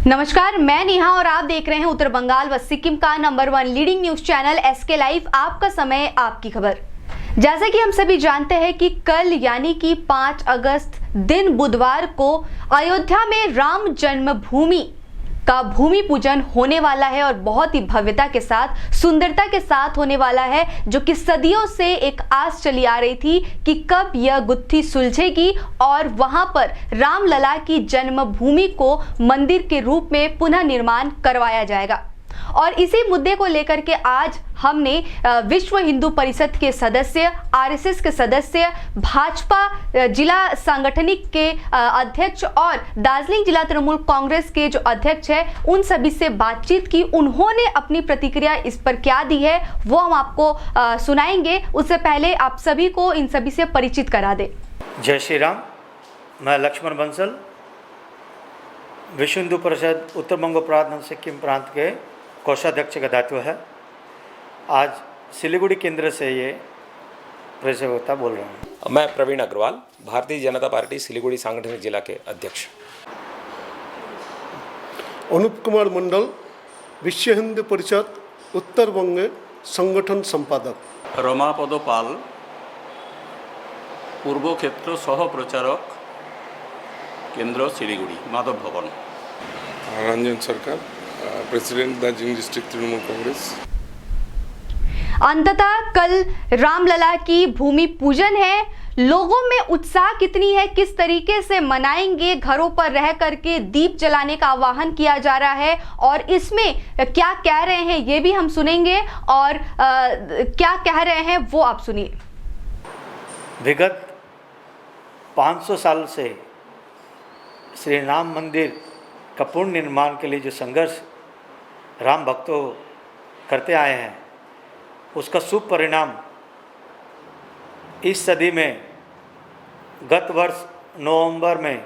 नमस्कार, मैं नेहा और आप देख रहे हैं उत्तर बंगाल व सिक्किम का number 1 leading news channel SK live. आपका समय, आपकी खबर। जैसे कि हम सभी जानते हैं कि कल यानी कि 5 अगस्त दिन बुधवार को अयोध्या में राम जन्मभूमि का भूमि पूजन होने वाला है और बहुत ही भव्यता के साथ, सुंदरता के साथ होने वाला है, जो कि सदियों से एक आस चली आ रही थी कि कब यह गुत्थी सुलझेगी और वहां पर रामलला की जन्मभूमि को मंदिर के रूप में पुनः निर्माण करवाया जाएगा। और इसी मुद्दे को लेकर के आज हमने विश्व हिंदू परिषद के सदस्य, RSS के सदस्य, भाजपा जिला सांगठनिक के अध्यक्ष और दार्जिलिंग जिला तृणमूल कांग्रेस के जो अध्यक्ष है, उन सभी से बातचीत की। उन्होंने अपनी प्रतिक्रिया इस पर क्या दी है वो हम आपको सुनाएंगे। उससे पहले आप सभी को इन सभी से परिचित करा दे। जय श्री राम। मैं लक्ष्मण बंसल, विश्व हिंदू परिषद उत्तर बंग प्रांत सिक्किम प्रांत के कोषाध्यक्ष का दायित्व है। आज सिलीगुड़ी केंद्र से ये प्रेस वक्ता बोल रहा हूँ। मैं प्रवीण अग्रवाल, भारतीय जनता पार्टी सिलीगुड़ी सांगठनिक जिला के अध्यक्ष। अनुप कुमार मंडल, विश्व हिंदू परिषद उत्तर बंग संगठन संपादक। रमापद पाल, पूर्व क्षेत्र सह प्रचारक, केंद्र सिलीगुड़ी माधव भवन। रंजन सरकार, प्रेसिडेंट दार्जिलिंग डिस्ट्रिक्ट तृणमूल कांग्रेस। अंततः कल रामलला की भूमि पूजन है। लोगों में उत्साह कितनी है, किस तरीके से मनाएंगे, घरों पर रह करके दीप जलाने का आह्वान किया जा रहा है और इसमें क्या कह रहे हैं ये भी हम सुनेंगे और क्या कह रहे हैं वो आप सुनिए। विगत 500 साल से श्री राम मंदिर का पूर्ण निर्माण के लिए जो संघर्ष राम भक्तों करते आए हैं, उसका शुभ परिणाम इस सदी में गत वर्ष नवंबर में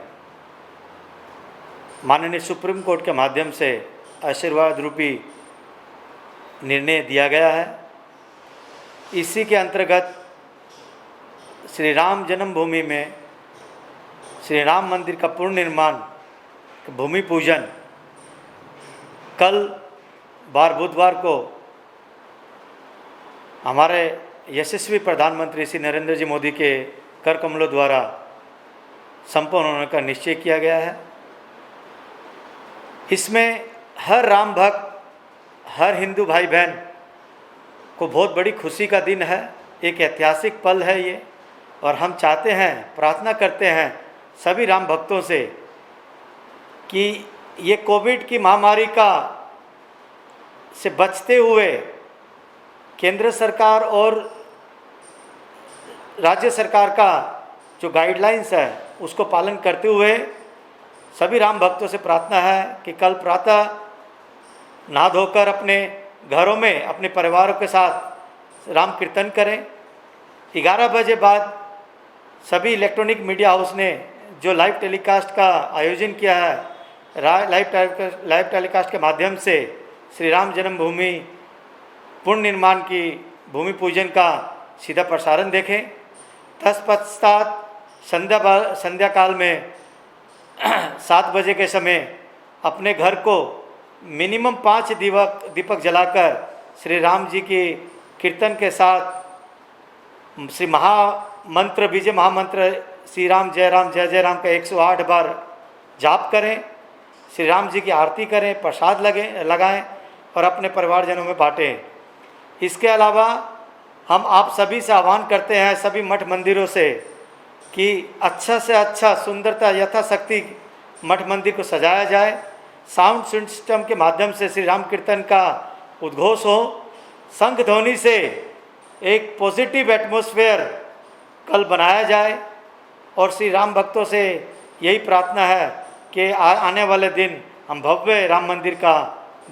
माननीय सुप्रीम कोर्ट के माध्यम से आशीर्वाद रूपी निर्णय दिया गया है। इसी के अंतर्गत श्री राम जन्मभूमि में श्री राम मंदिर का पूर्ण निर्माण, भूमि पूजन कल बार बुधवार को हमारे यशस्वी प्रधानमंत्री श्री नरेंद्र जी मोदी के कर कमलों द्वारा संपन्न होने का निश्चय किया गया है। इसमें हर राम भक्त, हर हिंदू भाई बहन को बहुत बड़ी खुशी का दिन है। एक ऐतिहासिक पल है ये, और हम चाहते हैं, प्रार्थना करते हैं सभी राम भक्तों से कि ये कोविड की महामारी का से बचते हुए केंद्र सरकार और राज्य सरकार का जो गाइडलाइंस है उसको पालन करते हुए सभी राम भक्तों से प्रार्थना है कि कल प्रातः नहा धोकर अपने घरों में अपने परिवारों के साथ राम कीर्तन करें। 11 बजे बाद सभी इलेक्ट्रॉनिक मीडिया हाउस ने जो लाइव टेलीकास्ट का आयोजन किया है, लाइव टेलीकास्ट के माध्यम से श्री राम जन्मभूमि पूर्ण निर्माण की भूमि पूजन का सीधा प्रसारण देखें। तत्पश्चात संध्या काल में 7 बजे के समय अपने घर को मिनिमम 5 दीपक जलाकर श्री राम जी की कीर्तन के साथ श्री महामंत्र, विजय महामंत्र श्री राम जय जय राम का 108 बार जाप करें, श्री राम जी की आरती करें, प्रसाद लगाएं और अपने परिवारजनों में बांटें। इसके अलावा हम आप सभी से आह्वान करते हैं, सभी मठ मंदिरों से, कि अच्छा से अच्छा सुंदरता यथाशक्ति मठ मंदिर को सजाया जाए। साउंड सिस्टम के माध्यम से श्री राम कीर्तन का उद्घोष हो, शंख ध्वनि से एक पॉजिटिव एटमॉस्फेयर कल बनाया जाए। और श्री राम भक्तों से यही प्रार्थना है कि आने वाले दिन हम भव्य राम मंदिर का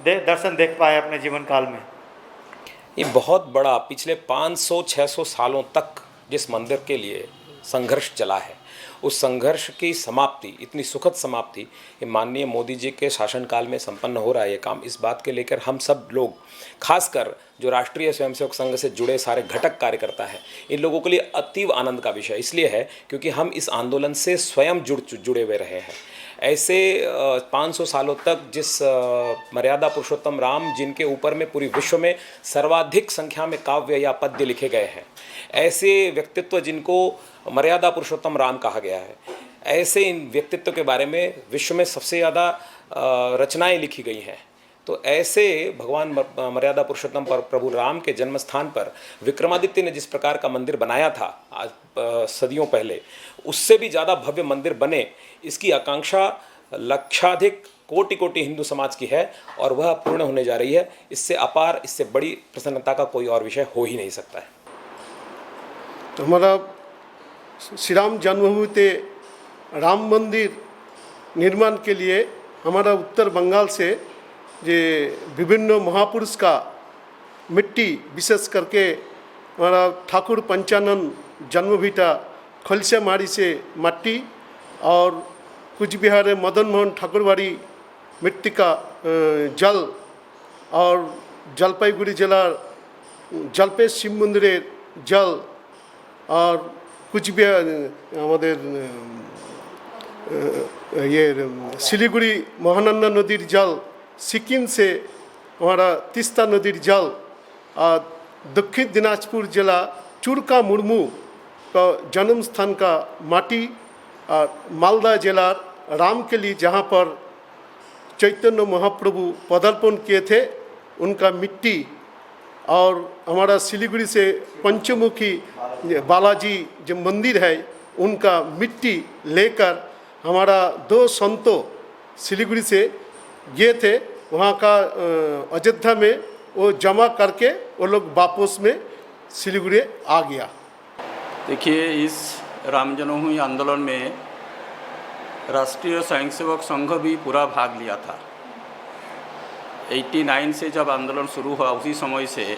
दर्शन देख पाए अपने जीवन काल में। ये बहुत बड़ा पिछले 500-600 सालों तक जिस मंदिर के लिए संघर्ष चला है उस संघर्ष की समाप्ति, इतनी सुखद समाप्ति, ये माननीय मोदी जी के शासनकाल में संपन्न हो रहा है ये काम। इस बात के लेकर हम सब लोग, खासकर जो राष्ट्रीय स्वयंसेवक संघ से जुड़े सारे घटक कार्यकर्ता हैं, इन लोगों के लिए अतीव आनंद का विषय इसलिए है क्योंकि हम इस आंदोलन से स्वयं जुड़े हुए रहे हैं। ऐसे 500 सालों तक जिस मर्यादा पुरुषोत्तम राम, जिनके ऊपर में पूरी विश्व में सर्वाधिक संख्या में काव्य या पद्य लिखे गए हैं, ऐसे व्यक्तित्व जिनको मर्यादा पुरुषोत्तम राम कहा गया है, ऐसे इन व्यक्तित्व के बारे में विश्व में सबसे ज़्यादा रचनाएं लिखी गई हैं। तो ऐसे भगवान मर्यादा पुरुषोत्तम प्रभु राम के जन्म स्थान पर विक्रमादित्य ने जिस प्रकार का मंदिर बनाया था आज सदियों पहले, उससे भी ज़्यादा भव्य मंदिर बने, इसकी आकांक्षा लक्षाधिक कोटि कोटि हिंदू समाज की है और वह पूर्ण होने जा रही है। इससे अपार, इससे बड़ी प्रसन्नता का कोई और विषय हो ही नहीं सकता है। तो हमारा श्री राम जन्मभूमि ते राम मंदिर निर्माण के लिए हमारा उत्तर बंगाल से जे विभिन्न महापुरुष का मिट्टी, विशेष करके हमारा ठाकुर पंचानन जन्मभूमि खलसियामारी से मट्टी और कुछ बिहार मदन मोहन ठाकुरबाड़ी मिट्टी का जल और जलपाईगुड़ी जिला जलपे शिव मंदिर जल और कुछ बिहार ये सिलीगुड़ी महानंदा नदीर जल, सिक्किम से हमारा तीस्ता नदीर जल और दक्षिण दिनाजपुर जिला चुरका मुर्मू का जन्म स्थान का माटी और मालदा जिला रामकेली, जहाँ पर चैतन्य महाप्रभु पदार्पण किए थे, उनका मिट्टी और हमारा सिलीगुड़ी से पंचमुखी बालाजी जो मंदिर है उनका मिट्टी लेकर हमारा 2 संतों सिलीगुड़ी से गए थे, वहाँ का अयोध्या में वो जमा करके वो लोग वापस में सिलीगुड़ी आ गया। देखिए, इस राम जन्मभूमि आंदोलन में राष्ट्रीय स्वयंसेवक संघ भी पूरा भाग लिया था। 89 से जब आंदोलन शुरू हुआ, उसी समय से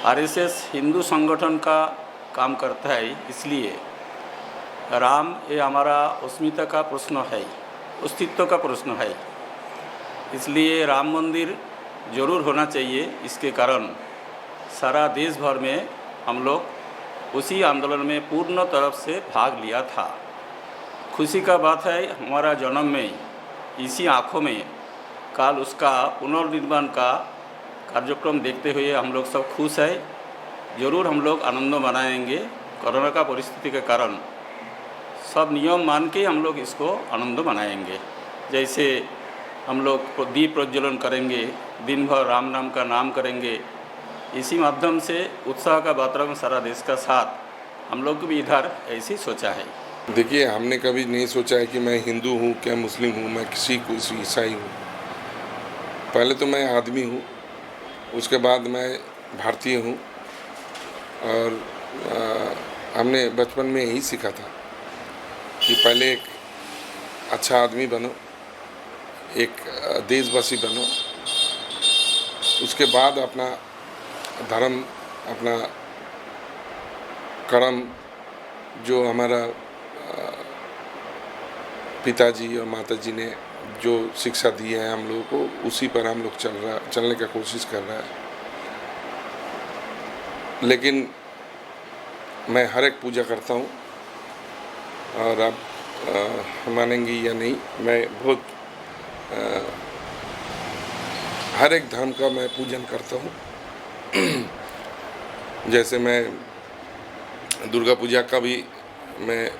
आरएसएस हिंदू संगठन का काम करता है। इसलिए राम ये हमारा अस्मिता का प्रश्न है, अस्तित्व का प्रश्न है। इसलिए राम मंदिर जरूर होना चाहिए। इसके कारण सारा देश भर में हम लोग उसी आंदोलन में पूर्ण तरफ से भाग लिया था। खुशी का बात है, हमारा जन्म में इसी आँखों में काल उसका पुनर्निर्माण का कार्यक्रम देखते हुए हम लोग सब खुश है। ज़रूर हम लोग आनंद मनाएंगे। कोरोना का परिस्थिति के कारण सब नियम मान के हम लोग इसको आनंद मनाएंगे। जैसे हम लोग दीप प्रज्वलन करेंगे, दिन भर राम नाम का नाम करेंगे। इसी माध्यम से उत्साह का वातावरण सारा देश का साथ हम लोग भी इधर ऐसे ही सोचा है। देखिए, हमने कभी नहीं सोचा है कि मैं हिंदू हूँ, क्या मुस्लिम हूँ, मैं किसी को ईसाई हूँ। पहले तो मैं आदमी हूँ, उसके बाद मैं भारतीय हूँ। और हमने बचपन में यही सीखा था कि पहले एक अच्छा आदमी बनो, एक देशवासी बनो, उसके बाद अपना धर्म, अपना कर्म, जो हमारा पिताजी और माताजी ने जो शिक्षा दी है हम लोगों को, उसी पर हम लोग चलने का कोशिश कर रहा है। लेकिन मैं हर एक पूजा करता हूँ, और आप मानेंगी या नहीं, मैं बहुत हर एक धर्म का मैं पूजन करता हूँ। जैसे मैं दुर्गा पूजा का भी, मैं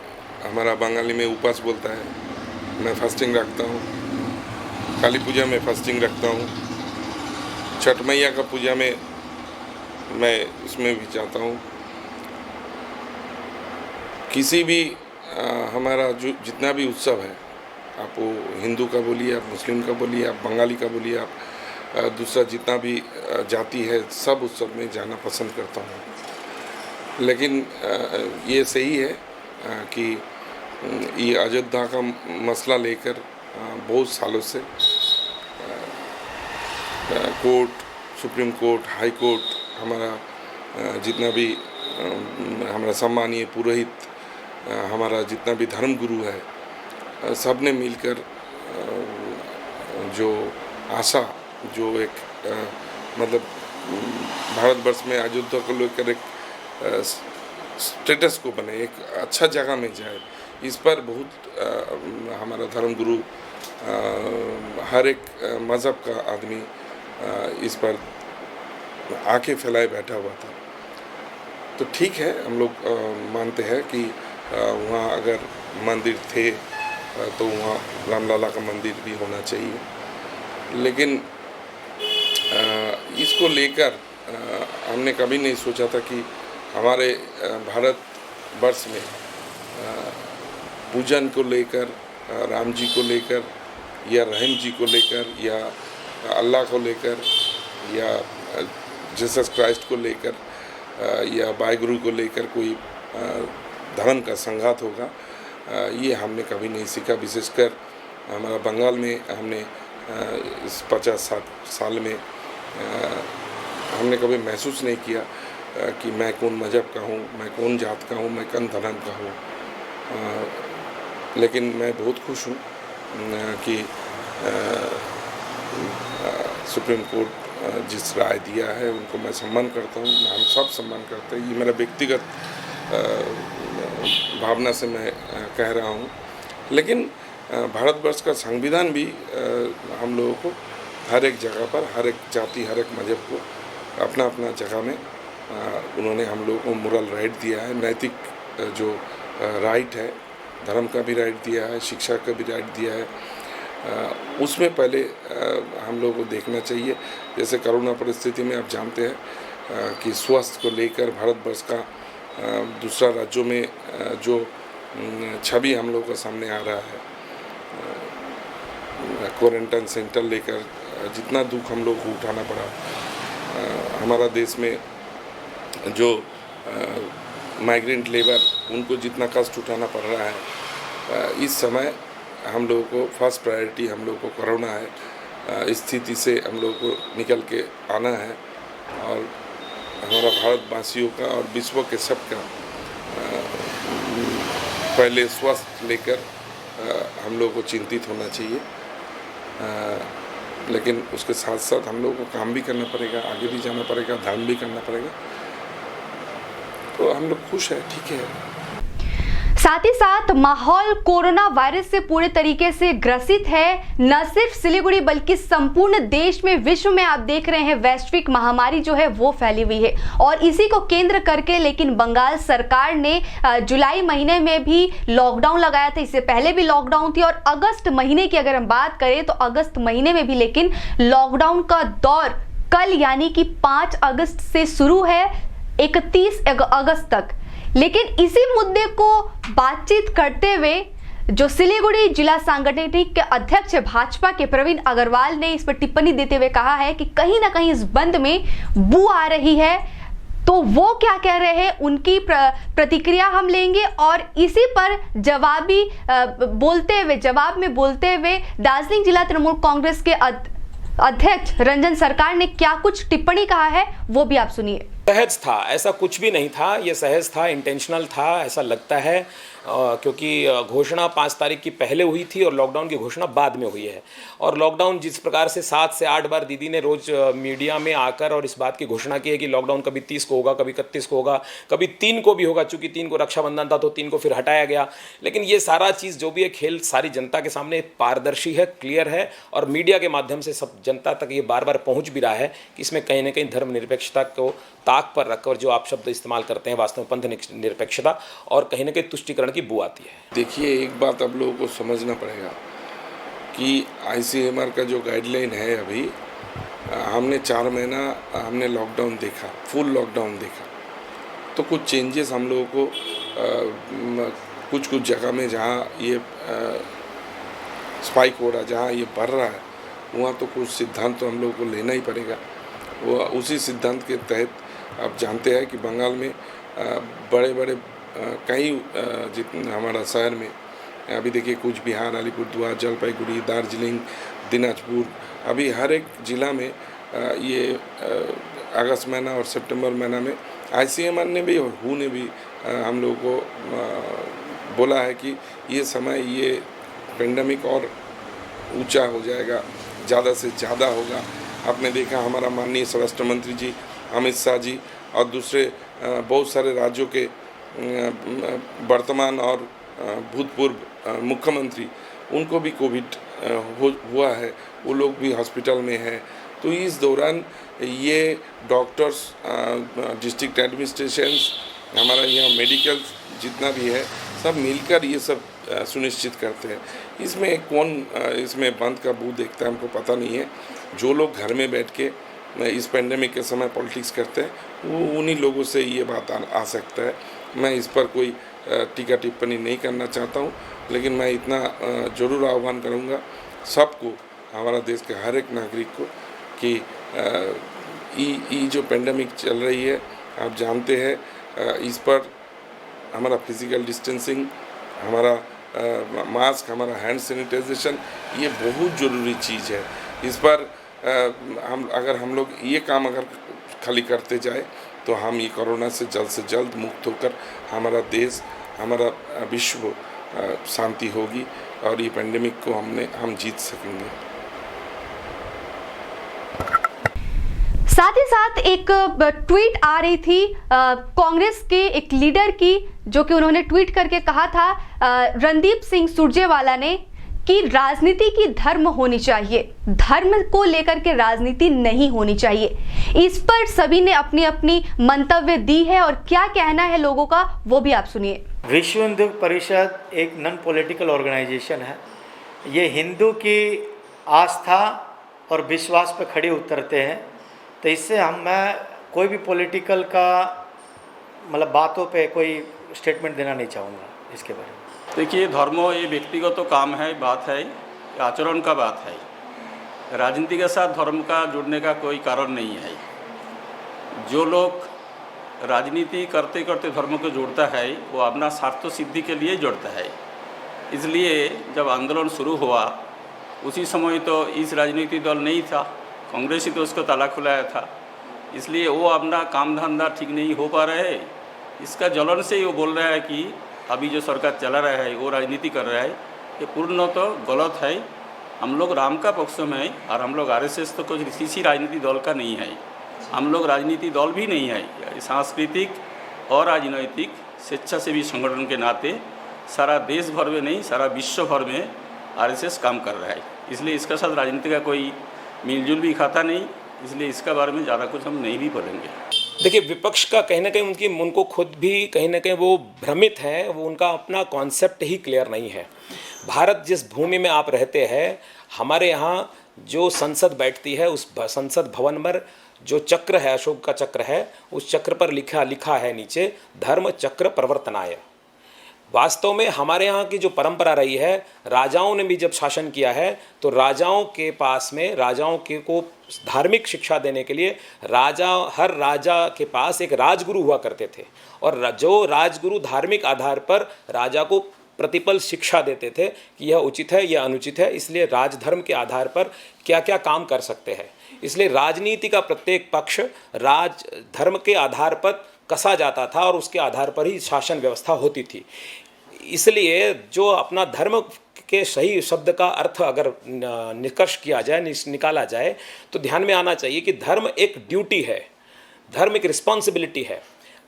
हमारा बंगाली में उपवास बोलता है, मैं फास्टिंग रखता हूँ। काली पूजा में फास्टिंग रखता हूँ। छठ मैया का पूजा में मैं उसमें भी जाता हूँ। किसी भी हमारा जो जितना भी उत्सव है, आप वो हिंदू का बोलिए, आप मुस्लिम का बोलिए, आप बंगाली का बोलिए, आप दूसरा जितना भी जाति है, सब उत्सव में जाना पसंद करता हूँ। लेकिन ये सही है कि ये अयोध्या का मसला लेकर बहुत सालों से court, supreme court, high court, हमारा जितना भी हमारा सम्मानीय पुरोहित हमारा जितना भी धर्म गुरु है सब ने मिलकर जो आशा जो एक मतलब भारतवर्ष में अयोध्या को लेकर एक स्टेटस को बने, एक अच्छा जगह में जाए, इस पर बहुत हमारा धर्म गुरु हर एक मज़हब का आदमी इस पर आके फैलाए बैठा हुआ था। तो ठीक है, हम लोग मानते हैं कि वहाँ अगर मंदिर थे तो वहाँ रामलला का मंदिर भी होना चाहिए, लेकिन इसको लेकर हमने कभी नहीं सोचा था कि हमारे भारत वर्ष में पूजन को लेकर, राम जी को लेकर या रहीम जी को लेकर या अल्लाह को लेकर या जीसस क्राइस्ट को लेकर या वाहिगुरु को लेकर कोई धर्म का संघात होगा, ये हमने कभी नहीं सीखा। विशेषकर हमारा बंगाल में हमने इस 50-60 साल में हमने कभी महसूस नहीं किया कि मैं कौन मज़हब का हूँ, मैं कौन जात का हूँ, मैं कौन धर्म का हूँ। लेकिन मैं बहुत खुश हूँ कि सुप्रीम कोर्ट जिस राय दिया है उनको मैं सम्मान करता हूँ, हम सब सम्मान करते हैं। ये मेरा व्यक्तिगत भावना से मैं कह रहा हूँ, लेकिन भारतवर्ष का संविधान भी हम लोगों को हर एक जगह पर, हर एक जाति, हर एक मज़हब को अपना अपना जगह में उन्होंने हम लोगों को मोरल राइट दिया है, नैतिक जो राइट है, धर्म का भी राइट दिया है, शिक्षा का भी राइट दिया है। उसमें पहले हम लोगों को देखना चाहिए। जैसे कोरोना परिस्थिति में आप जानते हैं कि स्वास्थ्य को लेकर भारतवर्ष का दूसरा राज्यों में जो छवि हम लोगों के सामने आ रहा है, क्वारंटाइन सेंटर लेकर जितना दुख हम लोग को उठाना पड़ा, हमारा देश में जो माइग्रेंट लेबर उनको जितना कष्ट उठाना पड़ रहा है, इस समय हम लोगों को फर्स्ट प्रायोरिटी हम लोगों को कोरोना है। इस स्थिति से हम लोगों को निकल के आना है और हमारा भारतवासियों का और विश्व के सबका पहले स्वास्थ्य लेकर हम लोगों को चिंतित होना चाहिए, लेकिन उसके साथ साथ हम लोगों को काम भी करना पड़ेगा, आगे भी जाना पड़ेगा, धर्म भी करना पड़ेगा। तो हम लोग खुश हैं, ठीक है। साथ ही साथ माहौल कोरोना वायरस से पूरे तरीके से ग्रसित है। न सिर्फ सिलीगुड़ी बल्कि संपूर्ण देश में, विश्व में आप देख रहे हैं वैश्विक महामारी जो है वो फैली हुई है और इसी को केंद्र करके लेकिन बंगाल सरकार ने जुलाई महीने में भी लॉकडाउन लगाया था। इससे पहले भी लॉकडाउन थी और अगस्त महीने की अगर हम बात करें तो अगस्त महीने में भी लेकिन लॉकडाउन का दौर कल यानी कि 5 अगस्त से शुरू है 31 अगस्त तक। लेकिन इसी मुद्दे को बातचीत करते हुए जो सिलीगुड़ी जिला सांगठनिक के अध्यक्ष भाजपा के प्रवीण अग्रवाल ने इस पर टिप्पणी देते हुए कहा है कि कहीं ना कहीं इस बंद में बू आ रही है। तो वो क्या कह रहे हैं उनकी प्रतिक्रिया हम लेंगे और इसी पर जवाब में बोलते हुए दार्जिलिंग जिला तृणमूल कांग्रेस के अध्यक्ष रंजन सरकार ने क्या कुछ टिप्पणी कहा है वो भी आप सुनिए। सहज था, ऐसा कुछ भी नहीं था, ये सहज था, इंटेंशनल था, ऐसा लगता है क्योंकि घोषणा 5 तारीख की पहले हुई थी और लॉकडाउन की घोषणा बाद में हुई है। और लॉकडाउन जिस प्रकार से 7 से 8 बार दीदी ने रोज़ मीडिया में आकर और इस बात की घोषणा की है कि लॉकडाउन कभी 30 को होगा, कभी 31 को होगा, कभी 3 को भी होगा, चूँकि 3 को रक्षाबंधन था तो 3 को फिर हटाया गया। लेकिन ये सारा चीज़ जो भी है खेल सारी जनता के सामने पारदर्शी है, क्लियर है और मीडिया के माध्यम से सब जनता तक ये बार बार पहुँच भी रहा है कि इसमें कहीं ना कहीं धर्मनिरपेक्षता को ताक पर रखकर जो आप शब्द इस्तेमाल करते हैं वास्तव में पंथ निरपेक्षता और कहीं ना कहीं तुष्टिकरण की बू आती है। देखिए, एक बात आप लोगों को समझना पड़ेगा कि ICMR का जो गाइडलाइन है अभी, हमने 4 महीना हमने लॉकडाउन देखा, फुल लॉकडाउन देखा, तो कुछ चेंजेस हम लोगों को कुछ जगह में जहाँ ये स्पाइक हो रहा है, जहाँ ये बढ़ रहा है, वहाँ तो कुछ सिद्धांत तो हम लोगों को लेना ही पड़ेगा। वो उसी सिद्धांत के तहत आप जानते हैं कि बंगाल में बड़े बड़े कई जितने हमारा शहर में अभी देखिए कूच बिहार, अलीपुरद्वार, जलपाईगुड़ी, दार्जिलिंग, दिनाजपुर, अभी हर एक ज़िला में ये अगस्त महीना और सितंबर महीना में ICMR ने भी और WHO ने भी हम लोगों को बोला है कि ये समय, ये पेंडेमिक और ऊंचा हो जाएगा, ज़्यादा से ज़्यादा होगा। आपने देखा हमारा माननीय स्वराष्ट्र मंत्री जी अमित शाह जी और दूसरे बहुत सारे राज्यों के वर्तमान और भूतपूर्व मुख्यमंत्री, उनको भी कोविड हुआ है, वो लोग भी हॉस्पिटल में हैं। तो इस दौरान ये डॉक्टर्स, डिस्ट्रिक्ट एडमिनिस्ट्रेशंस, हमारा यहाँ मेडिकल जितना भी है, सब मिलकर ये सब सुनिश्चित करते हैं। इसमें कौन इसमें बंद का मुंह देखता है हमको पता नहीं है। जो लोग घर में बैठ के इस पेंडेमिक के समय पॉलिटिक्स करते हैं, वो उन्हीं लोगों से ये बात आ सकता है। मैं इस पर कोई टीका टिप्पणी नहीं करना चाहता हूँ, लेकिन मैं इतना ज़रूर आह्वान करूँगा सबको, हमारा देश के हर एक नागरिक को, कि ये जो पेंडेमिक चल रही है, आप जानते हैं, इस पर हमारा फिजिकल डिस्टेंसिंग, हमारा मास्क, हमारा हैंड सैनिटाइजेशन, ये बहुत ज़रूरी चीज़ है। इस पर हम लोग ये काम अगर खाली करते जाए तो हम ये कोरोना से जल्द मुक्त होकर हमारा देश, हमारा विश्व शांति होगी और ये पेंडेमिक को हम जीत सकेंगे। साथ ही साथ एक ट्वीट आ रही थी कांग्रेस के एक लीडर की, जो कि उन्होंने ट्वीट करके कहा था, रणदीप सिंह सुरजेवाला ने, कि राजनीति की धर्म होनी चाहिए, धर्म को लेकर के राजनीति नहीं होनी चाहिए। इस पर सभी ने अपनी अपनी मंतव्य दी है और क्या कहना है लोगों का वो भी आप सुनिए। विश्व हिंदू परिषद एक नॉन पॉलिटिकल ऑर्गेनाइजेशन है। ये हिंदू की आस्था और विश्वास पर खड़े उतरते हैं। तो इससे मैं कोई भी पॉलिटिकल का मतलब बातों पे कोई स्टेटमेंट देना नहीं चाहूँगा इसके बारे में। देखिए, धर्म ये व्यक्तिगत तो काम है, बात है, आचरण का बात है। राजनीति के साथ धर्म का जुड़ने का कोई कारण नहीं है। जो लोग राजनीति करते करते धर्म को जोड़ता है, वो अपना स्वार्थ सिद्धि के लिए जोड़ता है। इसलिए जब आंदोलन शुरू हुआ उसी समय तो इस राजनीतिक दल नहीं था, कांग्रेस ही तो उसको ताला खुलाया था। इसलिए वो अपना काम धंधा ठीक नहीं हो पा रहे है। इसका जलन से वो बोल रहा है कि अभी जो सरकार चला रहा है वो राजनीति कर रहा है, ये पूर्ण तो गलत है। हम लोग राम का पक्ष में है और हम लोग आरएसएस तो कुछ किसी राजनीति दल का नहीं है। हम लोग राजनीति दल भी नहीं है। सांस्कृतिक और राजनैतिक स्वेच्छासेवी संगठन के नाते सारा देश भर में नहीं, सारा विश्व भर में आरएसएस काम कर रहा है। इसलिए इसका साथ राजनीति का कोई मिलजुल भी खाता नहीं। इसलिए इसका बारे में ज़्यादा कुछ हम नहीं भी बोलेंगे। देखिए, विपक्ष का कहीं ना कहीं उनको खुद भी कहीं ना कहीं वो भ्रमित हैं, वो उनका अपना कॉन्सेप्ट ही क्लियर नहीं है। भारत जिस भूमि में आप रहते हैं, हमारे यहाँ जो संसद बैठती है, उस संसद भवन पर जो चक्र है, अशोक का चक्र है, उस चक्र पर लिखा है नीचे, धर्म चक्र प्रवर्तनाय। वास्तव में हमारे यहाँ की जो परंपरा रही है, राजाओं ने भी जब शासन किया है तो राजाओं के पास में, राजाओं के को धार्मिक शिक्षा देने के लिए हर राजा के पास एक राजगुरु हुआ करते थे, और जो राजगुरु धार्मिक आधार पर राजा को प्रतिपल शिक्षा देते थे कि यह उचित है, यह अनुचित है, इसलिए राजधर्म के आधार पर क्या क्या काम कर सकते हैं। इसलिए राजनीति का प्रत्येक पक्ष राजधर्म के आधार पर कसा जाता था और उसके आधार पर ही शासन व्यवस्था होती थी। इसलिए जो अपना धर्म के सही शब्द का अर्थ अगर निष्कर्ष किया जाए, निकाला जाए, तो ध्यान में आना चाहिए कि धर्म एक ड्यूटी है, धर्म एक रिस्पॉन्सिबिलिटी है।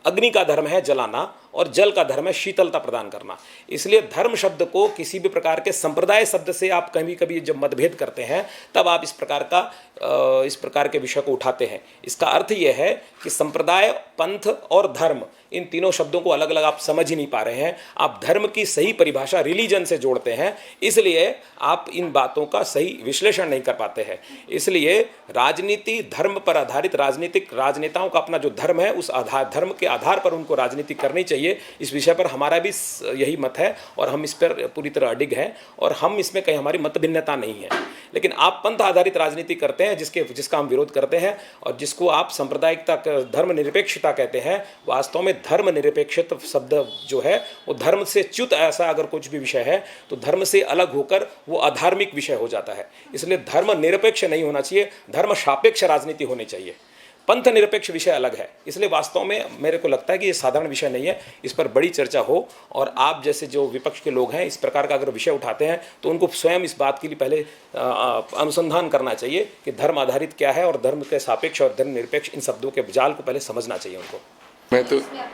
अग्नि का धर्म है जलाना और जल का धर्म है शीतलता प्रदान करना। इसलिए धर्म शब्द को किसी भी प्रकार के संप्रदाय शब्द से आप कभी कभी जब मतभेद करते हैं, तब आप इस प्रकार के विषय को उठाते हैं। इसका अर्थ यह है कि संप्रदाय, पंथ और धर्म, इन तीनों शब्दों को अलग अलग आप समझ ही नहीं पा रहे हैं। आप धर्म की सही परिभाषा रिलीजन से जोड़ते हैं, इसलिए आप इन बातों का सही विश्लेषण नहीं कर पाते हैं। इसलिए राजनीति, धर्म पर आधारित राजनेताओं का अपना जो धर्म है, उस धर्म के आधार पर उनको राजनीति करनी चाहिए। इस विषय पर हमारा भी यही मत है और हम इस पर पूरी तरह अडिग हैं और हम इसमें कहीं हमारी मत भिन्नता नहीं है। लेकिन आप पंथ आधारित राजनीति करते हैं, जिसका हम विरोध करते हैं, और जिसको आप सांप्रदायिकता, धर्म निरपेक्षता कहते हैं। वास्तव में धर्म निरपेक्षता शब्द जो है वो धर्म से च्युत, ऐसा अगर कुछ भी विषय है तो धर्म से अलग होकर वो अधार्मिक विषय हो जाता है। इसलिए धर्म निरपेक्ष नहीं होना चाहिए, धर्म सापेक्ष राजनीति होनी चाहिए। पंथ निरपेक्ष विषय अलग है। इसलिए वास्तव में मेरे को लगता है कि ये साधारण विषय नहीं है, इस पर बड़ी चर्चा हो और आप जैसे जो विपक्ष के लोग हैं इस प्रकार का अगर विषय उठाते हैं तो उनको स्वयं इस बात के लिए पहले अनुसंधान करना चाहिए कि धर्म आधारित क्या है और धर्म के सापेक्ष और धर्म निरपेक्ष इन शब्दों के जाल को पहले समझना चाहिए उनको।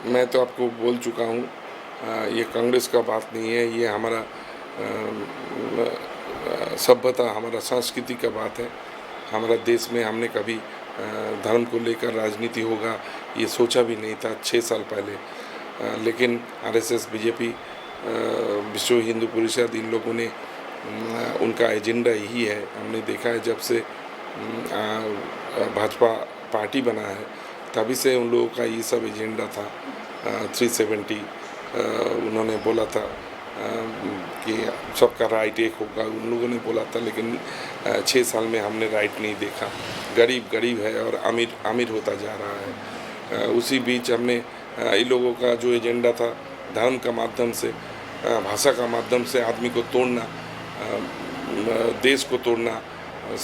मैं तो आपको बोल चुका हूँ, ये कांग्रेस का बात नहीं है, ये हमारा सभ्यता, हमारा संस्कृति का बात है। हमारा देश में हमने कभी धर्म को लेकर राजनीति होगा ये सोचा भी नहीं था 6 साल पहले, लेकिन आरएसएस, बीजेपी, विश्व हिंदू परिषद, इन लोगों ने उनका एजेंडा यही है। हमने देखा है जब से भाजपा पार्टी बना है तभी से उन लोगों का ये सब एजेंडा था। 370 उन्होंने बोला था कि सबका राइट एक होगा, उन लोगों ने बोला था, लेकिन 6 साल में हमने राइट नहीं देखा। गरीब गरीब है और अमीर अमीर होता जा रहा है। उसी बीच हमने इन लोगों का जो एजेंडा था धर्म का माध्यम से, भाषा का माध्यम से आदमी को तोड़ना, देश को तोड़ना,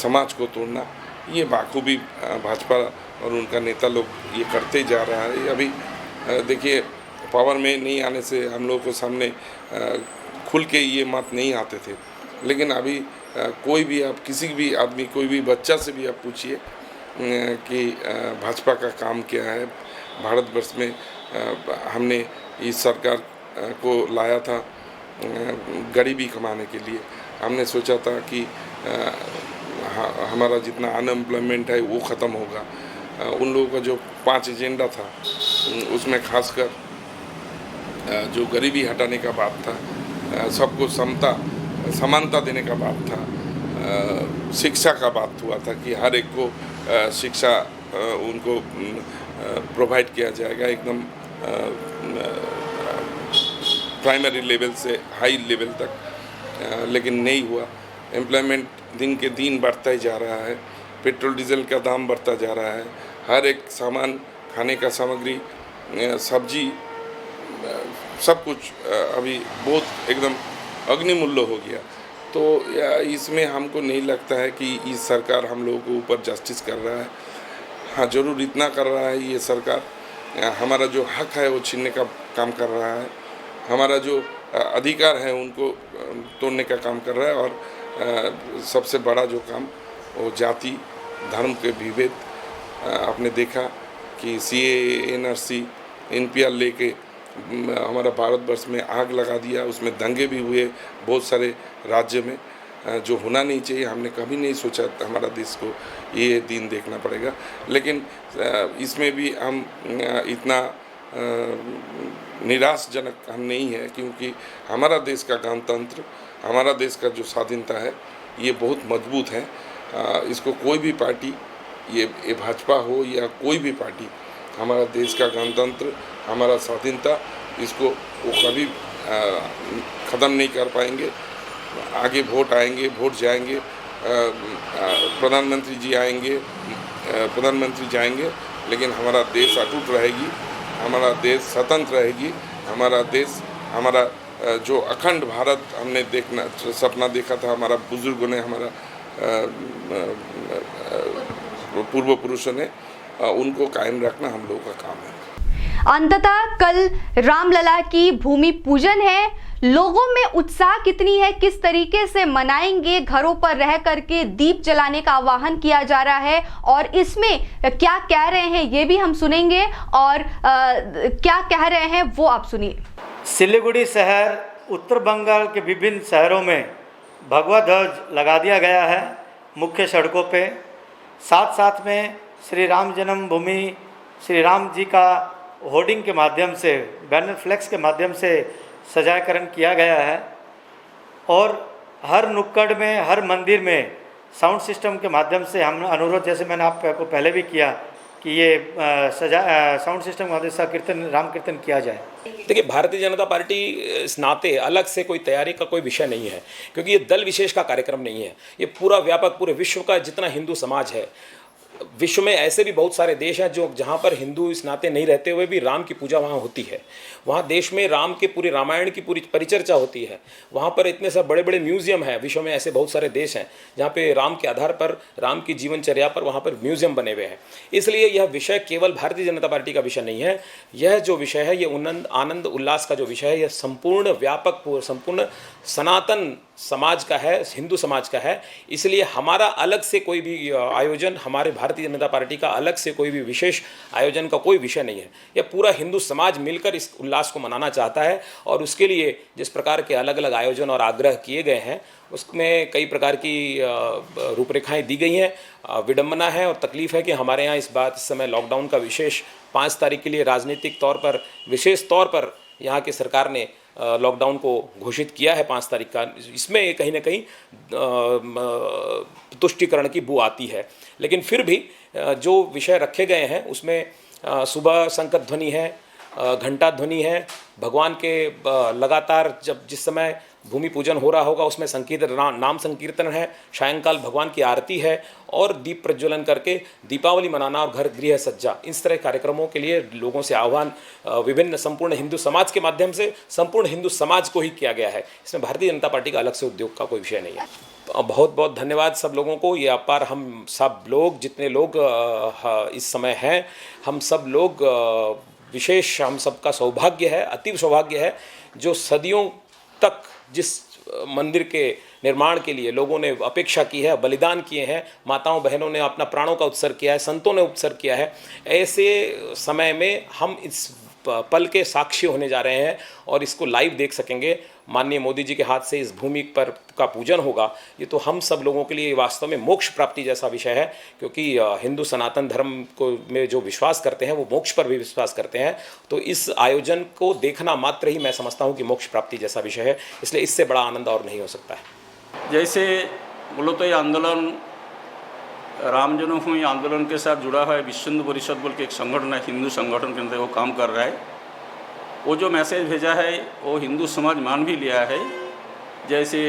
समाज को तोड़ना, ये बाखूबी भाजपा और उनका नेता लोग ये करते जा रहा है। अभी देखिए, पावर में नहीं आने से हम लोगों को सामने खुल के ये मत नहीं आते थे, लेकिन अभी कोई भी आप किसी भी आदमी, कोई भी बच्चा से भी आप पूछिए कि भाजपा का काम क्या है। भारतवर्ष में हमने इस सरकार को लाया था गरीबी कमाने के लिए। हमने सोचा था कि हमारा जितना अनएम्प्लॉयमेंट है वो ख़त्म होगा। उन लोगों का जो 5 एजेंडा था उसमें खासकर जो गरीबी हटाने का बात था, सबको समता समानता देने का बात था, शिक्षा का बात हुआ था कि हर एक को शिक्षा उनको प्रोवाइड किया जाएगा, एकदम प्राइमरी लेवल से हाई लेवल तक, लेकिन नहीं हुआ। एम्प्लॉयमेंट दिन के दिन बढ़ता ही जा रहा है, पेट्रोल डीजल का दाम बढ़ता जा रहा है, हर एक सामान, खाने का सामग्री, सब्जी, सब कुछ अभी बहुत एकदम अग्निमूल्य हो गया। तो इसमें हमको नहीं लगता है कि ये सरकार हम लोगों के ऊपर जस्टिस कर रहा है। हाँ, ज़रूर इतना कर रहा है ये सरकार, हमारा जो हक है वो छीनने का काम कर रहा है, हमारा जो अधिकार है उनको तोड़ने का काम कर रहा है। और सबसे बड़ा जो काम वो जाति धर्म के विभेद, आपने देखा कि CAA, NRC, NPR लेके हमारा भारतवर्ष में आग लगा दिया, उसमें दंगे भी हुए बहुत सारे राज्य में, जो होना नहीं चाहिए। हमने कभी नहीं सोचा हमारा देश को ये दिन देखना पड़ेगा, लेकिन इसमें भी हम इतना निराशजनक हम नहीं है, क्योंकि हमारा देश का गणतंत्र, हमारा देश का जो स्वाधीनता है ये बहुत मजबूत है। इसको कोई भी पार्टी, ये भाजपा हो या कोई भी पार्टी, हमारा देश का गणतंत्र, हमारा स्वाधीनता, इसको वो कभी ख़त्म नहीं कर पाएंगे। आगे वोट आएंगे, वोट जाएंगे, प्रधानमंत्री जी आएंगे, प्रधानमंत्री जाएंगे, लेकिन हमारा देश अटूट रहेगी, हमारा देश स्वतंत्र रहेगी, हमारा देश, हमारा जो अखंड भारत हमने देखना सपना देखा था, हमारा बुजुर्गों ने, हमारा पूर्व पुरुषों ने, उनको कायम रखना हम लोगों का काम है। अंततः कल रामलला की भूमि पूजन है। लोगों में उत्साह कितनी है, किस तरीके से मनाएंगे, घरों पर रह करके दीप जलाने का आह्वान किया जा रहा है और इसमें क्या कह रहे हैं ये भी हम सुनेंगे और क्या कह रहे हैं वो आप सुनिए। सिलीगुड़ी शहर, उत्तर बंगाल के विभिन्न शहरों में भगवा ध्वज लगा दिया गया है मुख्य सड़कों पे। साथ साथ में श्री राम जन्मभूमि, श्री राम जी का होर्डिंग के माध्यम से, बैनर फ्लेक्स के माध्यम से सजायकरण किया गया है और हर नुक्कड़ में, हर मंदिर में साउंड सिस्टम के माध्यम से हम अनुरोध, जैसे मैंने आपको पहले भी किया, कि ये साउंड सिस्टम के माध्यम से कीर्तन, राम कीर्तन किया जाए। देखिए, भारतीय जनता पार्टी इस नाते अलग से कोई तैयारी का कोई विषय नहीं है, क्योंकि ये दल विशेष का कार्यक्रम नहीं है। ये पूरा व्यापक, पूरे विश्व का जितना हिंदू समाज है विश्व में ऐसे भी बहुत सारे देश हैं जो जहाँ पर हिंदू इस नाते नहीं रहते हुए भी राम की पूजा वहाँ होती है। वहाँ देश में राम के पूरे रामायण की पूरी परिचर्चा होती है। वहाँ पर इतने सब बड़े बड़े म्यूजियम हैं। विश्व में ऐसे बहुत सारे देश हैं जहाँ पे राम के आधार पर, राम की जीवनचर्या पर वहाँ पर म्यूजियम बने हुए हैं। इसलिए यह विषय केवल भारतीय जनता पार्टी का विषय नहीं है। यह जो विषय है, ये आनंद उल्लास का जो विषय है, यह संपूर्ण व्यापक, संपूर्ण सनातन समाज का है, हिंदू समाज का है। इसलिए हमारा अलग से कोई भी आयोजन, हमारे भारतीय जनता पार्टी का अलग से कोई भी विशेष आयोजन का कोई विषय नहीं है। यह पूरा हिंदू समाज मिलकर इस उल्लास को मनाना चाहता है और उसके लिए जिस प्रकार के अलग अलग आयोजन और आग्रह किए गए हैं उसमें कई प्रकार की रूपरेखाएं दी गई हैं। विडंबना है और तकलीफ़ है कि हमारे यहाँ इस समय लॉकडाउन का विशेष 5 तारीख के लिए राजनीतिक तौर पर, विशेष तौर पर यहाँ की सरकार ने लॉकडाउन को घोषित किया है 5 तारीख का। इसमें कहीं ना कहीं तुष्टिकरण की बू आती है। लेकिन फिर भी जो विषय रखे गए हैं उसमें सुबह संकट ध्वनि है, घंटा ध्वनि है, भगवान के लगातार जिस समय भूमि पूजन हो रहा होगा उसमें नाम संकीर्तन है, सायंकाल भगवान की आरती है और दीप प्रज्वलन करके दीपावली मनाना और घर गृह सज्जा, इस तरह कार्यक्रमों के लिए लोगों से आह्वान विभिन्न संपूर्ण हिंदू समाज के माध्यम से संपूर्ण हिंदू समाज को ही किया गया है। इसमें भारतीय जनता पार्टी का अलग से उद्योग का कोई विषय नहीं है। बहुत बहुत धन्यवाद सब लोगों को। ये अपार हम सब लोग, जितने लोग इस समय हैं, हम सब लोग विशेष, हम सबका सौभाग्य है, अतीव सौभाग्य है, जो सदियों तक जिस मंदिर के निर्माण के लिए लोगों ने अपेक्षा की है, बलिदान किए हैं, माताओं बहनों ने अपना प्राणों का उत्सर्ग किया है, संतों ने उत्सर्ग किया है, ऐसे समय में हम इस पल के साक्षी होने जा रहे हैं और इसको लाइव देख सकेंगे। माननीय मोदी जी के हाथ से इस भूमि पर का पूजन होगा। ये तो हम सब लोगों के लिए वास्तव में मोक्ष प्राप्ति जैसा विषय है, क्योंकि हिंदू सनातन धर्म को में जो विश्वास करते हैं वो मोक्ष पर भी विश्वास करते हैं। तो इस आयोजन को देखना मात्र ही मैं समझता हूँ कि मोक्ष प्राप्ति जैसा विषय है। इसलिए इससे बड़ा आनंद और नहीं हो सकता है। जैसे बोलो तो ये आंदोलन राम जन्मभूमि आंदोलन के साथ जुड़ा हुआ है। विश्व हिंदू परिषद बोल के एक संगठन है, हिंदू संगठन के अंदर वो काम कर रहा है। वो जो मैसेज भेजा है वो हिंदू समाज मान भी लिया है। जैसे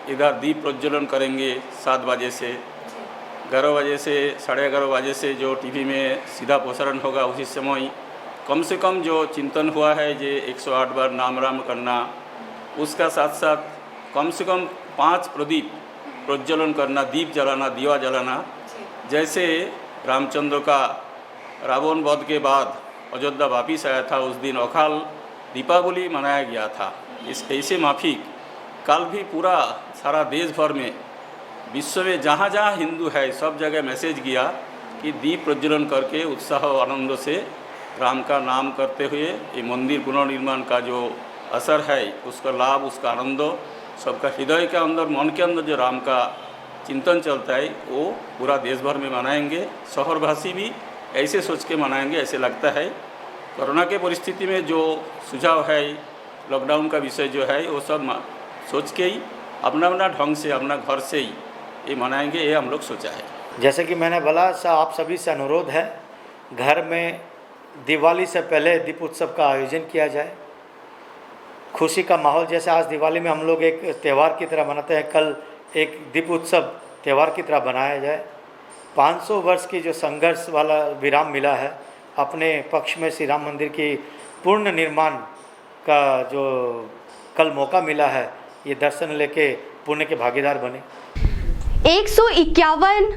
इधर दीप प्रज्वलन करेंगे 7 बजे से, 11 बजे से 11:30 बजे से जो टीवी में सीधा प्रसारण होगा उसी समय कम से कम जो चिंतन हुआ है जो 108 बार नाम राम करना, उसका साथ साथ कम से कम 5 प्रदीप प्रज्वलन करना, दीप जलाना, दिया जलाना। जैसे रामचंद्र का रावण वध के बाद अयोध्या वापिस आया था, उस दिन अकाल दीपावली मनाया गया था। इस ऐसे माफिक कल भी पूरा सारा देश भर में, विश्व में जहाँ जहाँ हिंदू है सब जगह मैसेज गया कि दीप प्रज्वलन करके उत्साह और आनंद से राम का नाम करते हुए ये मंदिर पुनर्निर्माण का जो असर है उसका लाभ, उसका आनंद सबका हृदय के अंदर, मन के अंदर जो राम का चिंतन चलता है वो पूरा देश भर में मनाएंगे। शहरवासी भी ऐसे सोच के मनाएंगे, ऐसे लगता है। कोरोना के परिस्थिति में जो सुझाव है, लॉकडाउन का विषय जो है वो सब सोच के ही अपना अपना ढंग से, अपना घर से ही ये मनाएंगे, ये हम लोग सोचा है। जैसे कि मैंने बोला, आप सभी से अनुरोध है, घर में दिवाली से पहले दीप उत्सव का आयोजन किया जाए। खुशी का माहौल, जैसे आज दिवाली में हम लोग एक त्यौहार की तरह मनाते हैं, कल एक दीप उत्सव त्यौहार की तरह बनाया जाए। 500 वर्ष की जो संघर्ष वाला विराम मिला है, अपने पक्ष में श्री राम मंदिर की पूर्ण निर्माण का जो कल मौका मिला है, ये दर्शन लेके पुण्य के भागीदार बने। 151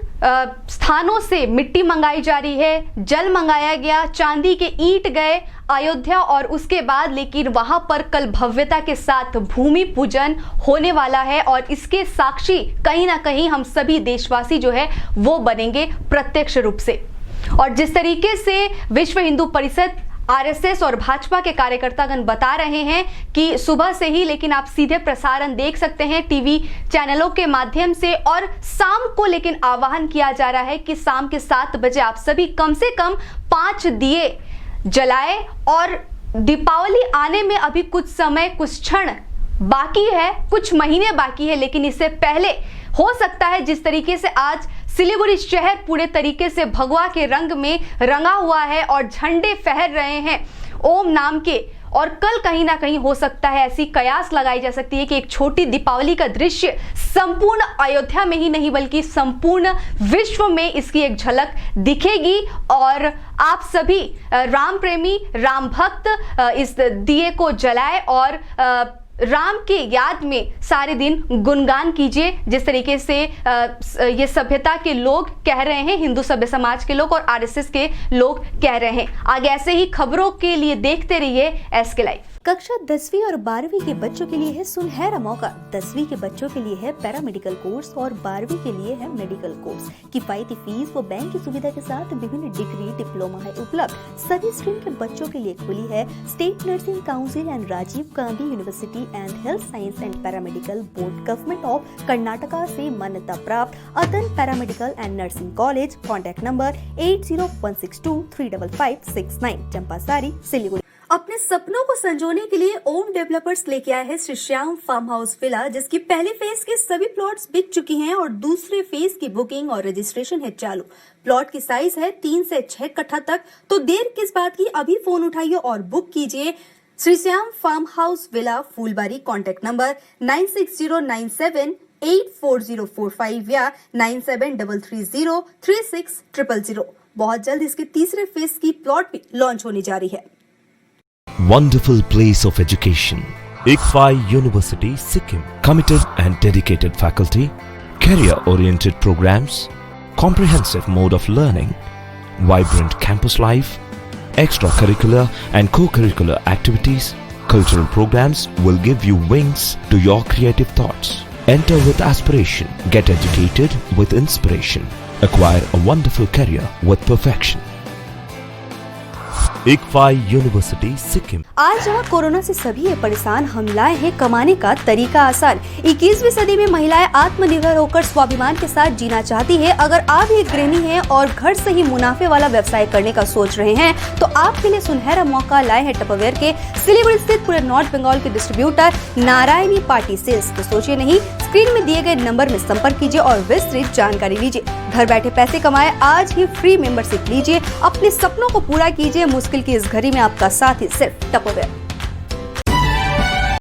स्थानों से मिट्टी मंगाई जा रही है, जल मंगाया गया, चांदी के ईंट गए अयोध्या और उसके बाद लेकिन वहां पर कल भव्यता के साथ भूमि पूजन होने वाला है और इसके साक्षी कहीं ना कहीं हम सभी देशवासी जो है वो बनेंगे प्रत्यक्ष रूप से। और जिस तरीके से विश्व हिंदू परिषद, आरएसएस और भाजपा के कार्यकर्तागण बता रहे हैं कि सुबह से ही, लेकिन आप सीधे प्रसारण देख सकते हैं टीवी चैनलों के माध्यम से, और शाम को लेकिन आह्वान किया जा रहा है कि शाम के 7 बजे आप सभी कम से कम 5 दिए जलाए। और दीपावली आने में अभी कुछ समय, कुछ क्षण बाकी है, कुछ महीने बाकी है, लेकिन इससे पहले हो सकता है जिस तरीके से आज सिलीगुड़ी शहर पूरे तरीके से भगवा के रंग में रंगा हुआ है और झंडे फहर रहे हैं ओम नाम के, और कल कहीं ना कहीं हो सकता है, ऐसी कयास लगाई जा सकती है कि एक छोटी दीपावली का दृश्य संपूर्ण अयोध्या में ही नहीं बल्कि संपूर्ण विश्व में इसकी एक झलक दिखेगी और आप सभी राम प्रेमी, राम भक्त इस दिए को जलाए और राम के याद में सारे दिन गुणगान कीजिए, जिस तरीके से ये सभ्यता के लोग कह रहे हैं, हिंदू सभ्य समाज के लोग और आरएसएस के लोग कह रहे हैं। आगे ऐसे ही खबरों के लिए देखते रहिए एसके लाइव। कक्षा 10वीं और 12वीं के बच्चों के लिए है सुनहरा मौका। 10वीं के बच्चों के लिए है पैरामेडिकल कोर्स और 12वीं के लिए है मेडिकल कोर्स। किफायती फीस व बैंक की सुविधा के साथ विभिन्न डिग्री, डिप्लोमा है उपलब्ध। सभी स्ट्रीम के बच्चों के लिए खुली है state nursing council and Rajiv Gandhi university and health science and paramedical board government of Karnataka से मान्यता प्राप्त Adan paramedical and nursing college. Contact number 8016235569, Champasari, Siliguri. अपने सपनों को संजोने के लिए ओम डेवलपर्स लेके आए हैं Shri Shyam farm house villa, जिसकी पहले फेज के सभी प्लॉट्स बिक चुकी हैं और दूसरे फेज की बुकिंग और रजिस्ट्रेशन है चालू। प्लॉट की साइज है 3 से 6 कट्ठा तक, तो देर किस बात की, अभी फोन उठाइए और बुक कीजिए। Shri Shyam farm house villa, Phulbari. Contact number 9609784045 या 9733036000। बहुत जल्द इसके तीसरे फेज की प्लॉट भी लॉन्च होने जा रही है। Wonderful place of education. ICFI University, Sikkim. Committed and dedicated faculty, career-oriented programs, comprehensive mode of learning, vibrant campus life, extracurricular and co-curricular activities, cultural programs will give you wings to your creative thoughts. Enter with aspiration, get educated with inspiration, acquire a wonderful career with perfection. ICFI university Sikkim. आज जहाँ corona से सभी है परेशान, हम लाए हैं कमाने का तरीका आसान। 21वीं सदी में महिलाएं आत्मनिर्भर होकर स्वाभिमान के साथ जीना चाहती है। अगर आप एक गृहिणी हैं और घर से ही मुनाफे वाला व्यवसाय करने का सोच रहे हैं, तो आपके लिए सुनहरा मौका लाए हैं टपरवेयर के सिलीगुड़ी स्थित पूरे नॉर्थ बंगाल के डिस्ट्रीब्यूटर नारायणी पार्टी सेल्स। तो सोचिए नहीं, स्क्रीन में दिए गए नंबर में संपर्क कीजिए और विस्तृत जानकारी लीजिए। घर बैठे पैसे कमाए, आज ही फ्री मेंबरशिप लीजिए, अपने सपनों को पूरा कीजिए। मुश्किल की इस घड़ी में आपका साथ ही सिर्फ टपरवेयर।